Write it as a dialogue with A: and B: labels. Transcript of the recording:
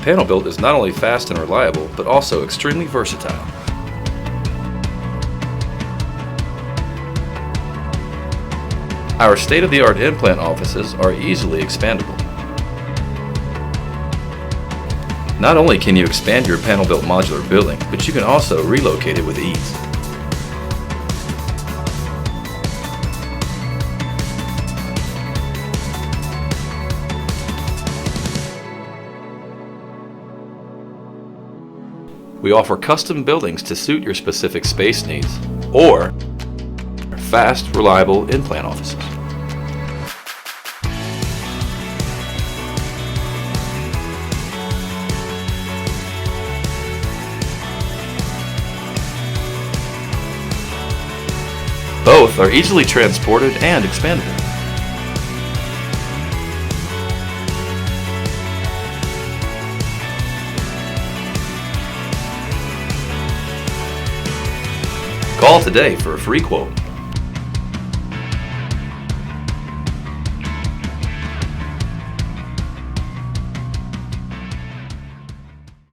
A: panel built is not only fast and reliable, but also extremely versatile. Our state-of-the-art in-plant offices are easily expandable. Not only can you expand your panel-built modular building, but you can also relocate it with ease. We offer custom buildings to suit your specific space needs, or fast, reliable in-plant offices. Both are easily transported and expandable. Call today for a free quote.